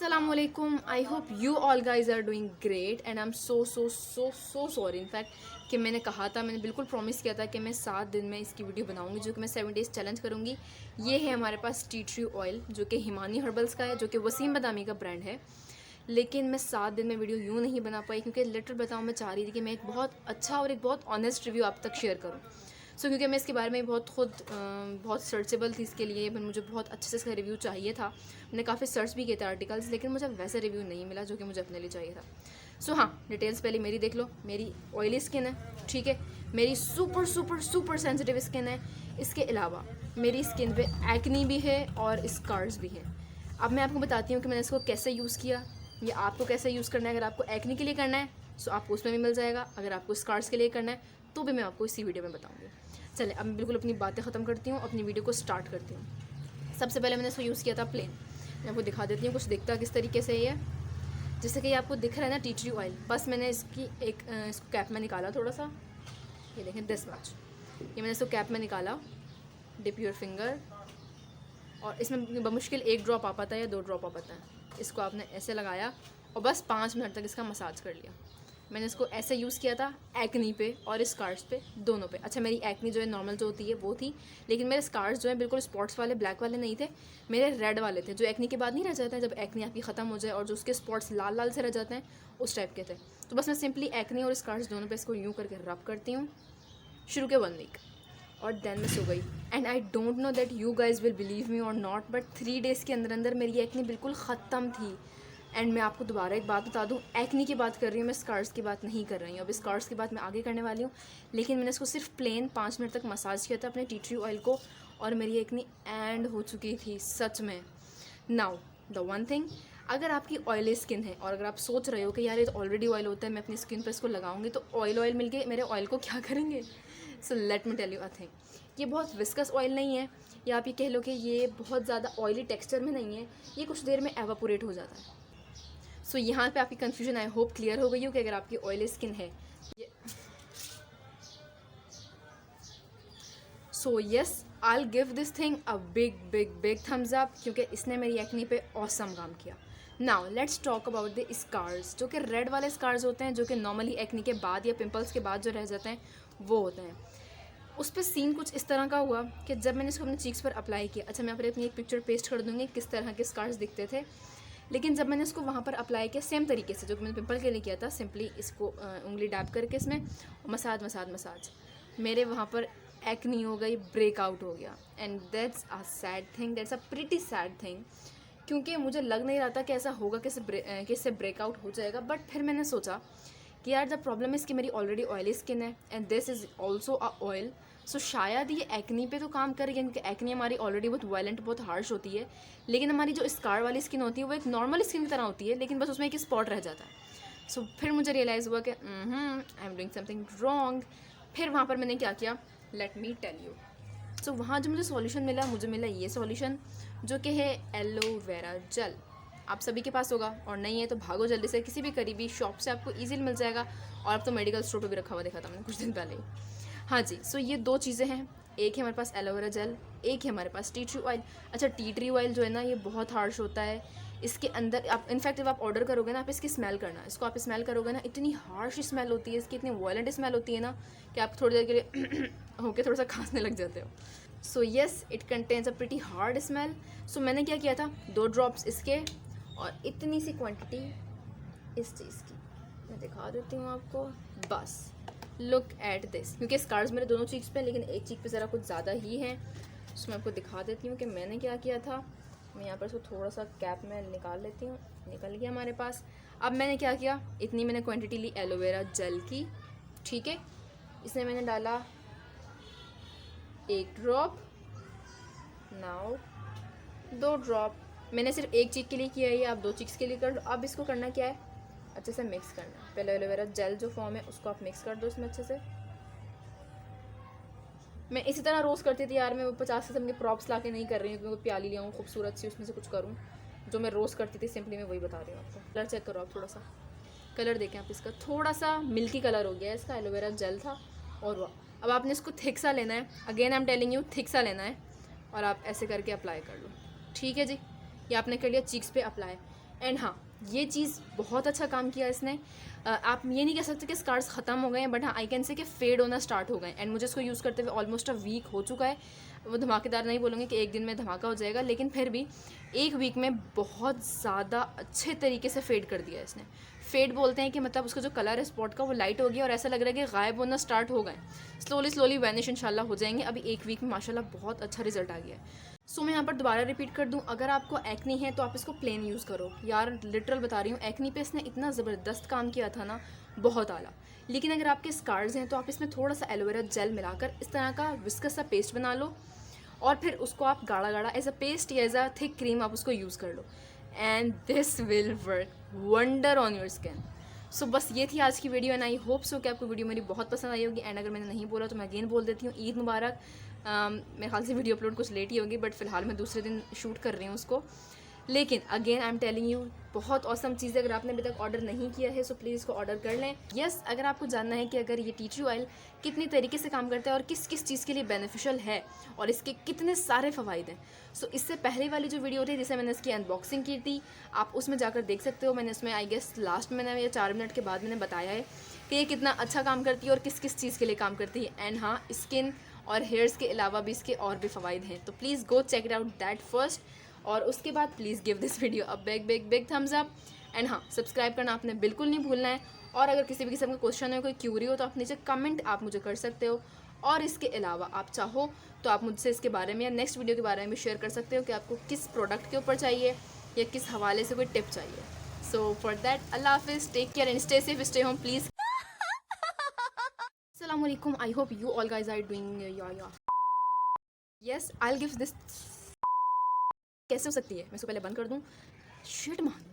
Assalamualaikum. I hope you all guys are doing great and I'm so sorry in fact कि मैंने कहा था, मैंने बिल्कुल प्रॉमिस किया था कि मैं 7 दिन में इसकी वीडियो बनाऊंगी, जो कि मैं 7 डेज़ चैलेंज करूंगी। ये है हमारे पास टी ट्री ऑयल, जो कि हिमानी हर्बल्स का है, जो कि वसीम बदामी का ब्रांड है। लेकिन मैं 7 दिन में वीडियो यूँ नहीं बना पाई क्योंकि लिटर बताऊँ, मैं चाह रही थी कि मैं एक बहुत अच्छा और एक बहुत ऑनेस्ट रिव्यू आप तक शेयर करूँ। क्योंकि मैं इसके बारे में बहुत सर्चेबल थी इसके लिए, मुझे बहुत अच्छे से इसका रिव्यू चाहिए था। मैंने काफ़ी सर्च भी किए थे आर्टिकल्स, लेकिन मुझे वैसा रिव्यू नहीं मिला जो कि मुझे अपने लिए चाहिए था। हाँ, डिटेल्स पहले मेरी देख लो। मेरी ऑयली स्किन है, ठीक है। मेरी सुपर सेंसिटिव स्किन है। इसके अलावा मेरी स्किन पे एक्नी भी है और स्कार्स भी हैं। अब मैं आपको बताती हूँ कि मैंने इसको कैसे यूज़ किया, या आपको कैसे यूज़ करना है। अगर आपको एक्नी के लिए करना है तो आपको उसमें भी मिल जाएगा, अगर आपको स्कार्स के लिए करना है तो भी मैं आपको इसी वीडियो में बताऊँगी। चले, अब मैं बिल्कुल अपनी बातें ख़त्म करती हूँ, अपनी वीडियो को स्टार्ट करती हूँ। सबसे पहले मैंने इसको यूज़ किया था प्लेन। मैं आपको दिखा देती हूँ कुछ दिखता किस तरीके से ये, जैसे कि आपको दिख रहा है ना टी ट्री ऑयल। बस मैंने इसको कैप में निकाला थोड़ा सा, ये देखें दिस मच। ये मैंने इसको कैप में निकाला, डिप योर फिंगर, और इसमें बमुश्किल 1 ड्रॉप आ पाता है या 2 ड्रॉप आ पाता है। इसको आपने ऐसे लगाया और बस 5 मिनट तक इसका मसाज कर लिया। मैंने इसको ऐसे यूज़ किया था एक्नी पे और स्कार्स पे, दोनों पे। अच्छा, मेरी एक्नी जो है नॉर्मल जो होती है वो थी, लेकिन मेरे स्कार्स जो है बिल्कुल स्पॉट्स वाले ब्लैक वाले नहीं थे, मेरे रेड वाले थे, जो एक्नी के बाद नहीं रह जाते हैं, जब एक्नी आपकी ख़त्म हो जाए और जो उसके स्पॉट्स लाल लाल से रह जाते हैं, उस टाइप के थे। तो बस मैं सिंपली एक्नी और स्कार्स दोनों पे इसको यूँ करके रब करती हूँ शुरू के 1 वीक, और देन मैं सो गई। And I don't know that you guys will believe me और नॉट, बट 3 डेज़ के अंदर अंदर मेरी एक्नी बिल्कुल ख़त्म थी। एंड मैं आपको दोबारा एक बात बता दूं, एक्नी की बात कर रही हूँ मैं, स्कार्स की बात नहीं कर रही हूँ। अब स्कार्स की बात मैं आगे करने वाली हूँ, लेकिन मैंने इसको सिर्फ प्लेन 5 मिनट तक मसाज किया था अपने टी ट्री ऑयल को, और मेरी एक्नी एंड हो चुकी थी सच में। नाउ द वन थिंग, अगर आपकी ऑयली स्किन है और अगर आप सोच रहे हो कि यार ये तो ऑलरेडी ऑयल होता है, मैं अपनी स्किन पर इसको लगाऊंगी तो ऑयल मिल के मेरे ऑयल को क्या करेंगे। So let me tell you a thing, ये बहुत विस्कस ऑयल नहीं है, या आप ये कह लो कि ये बहुत ज़्यादा ऑयली टेक्सचर में नहीं है, ये कुछ देर में एवापोरेट हो जाता है। सो यहाँ पे आपकी कन्फ्यूजन आई होप क्लियर हो गई हो कि अगर आपकी ऑयली स्किन है। So yes, I will give this thing a big thumbs up, क्योंकि इसने मेरी एक्नी पे ऑसम काम किया। Now let's talk about the scars, जो कि रेड वाले स्कार्स होते हैं, जो कि नॉर्मली एक्नी के बाद या पिंपल्स के बाद जो रह जाते हैं वो होते हैं। उस पर सीन कुछ इस तरह का हुआ कि जब मैंने इसको अपने चीक्स पर अप्लाई किया, अच्छा मैं अपनी एक पिक्चर पेस्ट कर दूँगी किस तरह के स्कार्स दिखते थे, लेकिन जब मैंने इसको वहाँ पर अप्लाई किया सेम तरीके से जो कि मैंने पिंपल के लिए किया था, सिंपली इसको उंगली डैब करके इसमें मसाज, मेरे वहाँ पर एक्नी हो गई, ब्रेकआउट हो गया। And that's a sad thing, that's a pretty sad thing, क्योंकि मुझे लग नहीं रहा था कि ऐसा होगा कि इससे ब्रेकआउट हो जाएगा। बट फिर मैंने सोचा कि यार जब प्रॉब्लम है इसकी मेरी ऑलरेडी ऑयली स्किन है and this is also a oil, so शायद ये एक्नी पे तो काम करेगी, क्योंकि एक्नी हमारी ऑलरेडी बहुत वायलेंट, बहुत हार्श होती है। लेकिन हमारी जो स्कार वाली स्किन होती है वो एक नॉर्मल स्किन की तरह होती है, लेकिन बस उसमें एक स्पॉट रह जाता है। सो फिर मुझे रियलाइज़ हुआ कि I am doing something wrong. फिर वहाँ पर मैंने क्या किया, लेट मी टेल यू। सो वहाँ जो मुझे सॉल्यूशन मिला, मुझे मिला ये सॉल्यूशन, जो कि है एलोवेरा जेल। आप सभी के पास होगा, और नहीं है तो भागो जल्दी से किसी भी करीबी शॉप से, आपको ईजिली मिल जाएगा। और अब तो मेडिकल स्टोर पे भी रखा हुआ देखा था मैंने कुछ दिन पहले ही। हाँ जी, सो ये 2 चीज़ें हैं, एक है हमारे पास एलोवेरा जेल, एक है हमारे पास टी ट्री ऑयल। अच्छा, टी ट्री ऑयल जो है ना ये बहुत हार्श होता है, इसके अंदर आप इनफैक्ट जब आप ऑर्डर करोगे ना, आप इसकी स्मेल करना, इसको आप स्मेल करोगे ना, इतनी हार्श स्मेल होती है इसकी, इतनी वायलेंट स्मेल होती है ना कि आप थोड़ी देर के लिए होके थोड़ा सा खांसने लग जाते हो। So yes, it contains a pretty hard smell. So मैंने क्या किया था, 2 ड्रॉप्स इसके और इतनी सी क्वांटिटी इस चीज़ की, मैं दिखा देती हूँ आपको। बस लुक एट दिस, क्योंकि स्कार्स मेरे दोनों चीक्स पे, लेकिन एक चीक पे ज़रा कुछ ज़्यादा ही है। सो मैं आपको दिखा देती हूँ कि मैंने क्या किया था। मैं यहाँ पर इसको थोड़ा सा कैप में निकाल लेती हूँ, निकल गया हमारे पास। अब मैंने क्या किया, इतनी मैंने क्वांटिटी ली एलोवेरा जेल की, ठीक है। इसमें मैंने डाला 1 ड्रॉप, नाउ 2 ड्रॉप। मैंने सिर्फ एक चीक के लिए किया है, आप 2 चीक्स के लिए कर लो। अब इसको करना क्या है, अच्छे से मिक्स करना है। पहले एलोवेरा जेल जो फॉर्म है उसको आप मिक्स कर दो इसमें अच्छे से। मैं इसी तरह रोज़ करती थी यार, मैं वो 50 किस्म के प्रॉप्स ला के नहीं कर रही हूँ, क्योंकि प्याली लिया हूँ खूबसूरत सी, उसमें से कुछ करूँ। जो मैं रोज़ करती थी सिंपली मैं वही बता रही हूँ आपको। कलर चेक करो आप, थोड़ा सा कलर देखें आप, इसका थोड़ा सा मिल्की कलर हो गया है, इसका एलोवेरा जेल था। और वाह, अब आपने इसको थिक सा लेना है, again I am telling you, thick सा लेना है, और आप ऐसे करके अप्लाई कर लो, ठीक है जी। ये आपने कर लिया चीक्स पे अप्लाई। एंड हाँ, ये चीज़ बहुत अच्छा काम किया इसने। आप ये नहीं कह सकते कि स्कार्स ख़त्म हो गए हैं, बट हाँ आई कैन से कि फेड होना स्टार्ट हो गए। एंड मुझे इसको यूज़ करते हुए ऑलमोस्ट अ वीक हो चुका है। वो धमाकेदार नहीं बोलूँगी कि एक दिन में धमाका हो जाएगा, लेकिन फिर भी एक वीक में बहुत ज़्यादा अच्छे तरीके से फेड कर दिया इसने। फेड बोलते हैं कि मतलब उसका जो कलर है स्पॉट का वो लाइट हो गया और ऐसा लग रहा है कि गायब होना स्टार्ट हो गए, स्लोली स्लोली वैनिश इंशाल्लाह हो जाएंगे। अभी एक वीक में माशाल्लाह बहुत अच्छा रिजल्ट आ गया है। सो मैं यहाँ पर दोबारा रिपीट कर दूँ, अगर आपको एक्नी है तो आप इसको प्लेन यूज़ करो। यार लिटरल बता रही हूँ, एक्नी पे इसने इतना ज़बरदस्त काम किया था ना, बहुत आला। लेकिन अगर आपके स्कार्स हैं तो आप इसमें थोड़ा सा एलोवेरा जेल मिलाकर इस तरह का विस्कस सा पेस्ट बना लो और फिर उसको आप गाढ़ा गाढ़ा एज अ पेस्ट या एज अ थिक क्रीम आप उसको यूज़ कर लो, and this will work wonder on your skin. So बस ये थी आज की video and I hope so कि आपको वीडियो मेरी बहुत पसंद आई होगी। एंड अगर मैंने नहीं बोला तो मैं अगेन बोल देती हूँ, ईद मुबारक। मेरे ख्याल से वीडियो अपलोड कुछ लेट ही होगी, बट फिलहाल मैं दूसरे दिन शूट कर रही हूँ उसको। लेकिन again I am telling you, बहुत औसम चीज़ है। अगर आपने अभी तक ऑर्डर नहीं किया है सो प्लीज़ इसको ऑर्डर कर लें। यस, अगर आपको जानना है कि अगर ये टी ट्री ऑयल कितनी तरीके से काम करता है और किस किस चीज़ के लिए बेनिफिशियल है और इसके कितने सारे फ़वाइद हैं, सो इससे पहले वाली जो वीडियो थी जिसे मैंने इसकी अनबॉक्सिंग की थी, आप उसमें जाकर देख सकते हो। मैंने उसमें आई गेस लास्ट में मैंने या 4 मिनट के बाद मैंने बताया है कि ये कितना अच्छा काम करती है और किस किस चीज़ के लिए काम करती है। एंड हाँ, स्किन और हेयर्स के अलावा भी इसके और भी फ़वाइद हैं, तो please go check it out that first. और उसके बाद please give this video a big big big thumbs up. And हाँ, सब्सक्राइब करना आपने बिल्कुल नहीं भूलना है। और अगर किसी भी किस्म का क्वेश्चन है, कोई क्यूरी हो, तो आप नीचे कमेंट आप मुझे कर सकते हो। और इसके अलावा आप चाहो तो आप मुझसे इसके बारे में या नेक्स्ट वीडियो के बारे में भी शेयर कर सकते हो कि आपको किस प्रोडक्ट के ऊपर चाहिए या किस हवाले से कोई टिप चाहिए। सो फॉर दैट, अल्लाह हाफिज़, take care and stay safe, stay home please. अस्सलाम वालेकुम, I hope you all guys are doing या yes, I will give this. कैसे हो सकती है, मैं इसको पहले बंद कर दूँ। शिट मान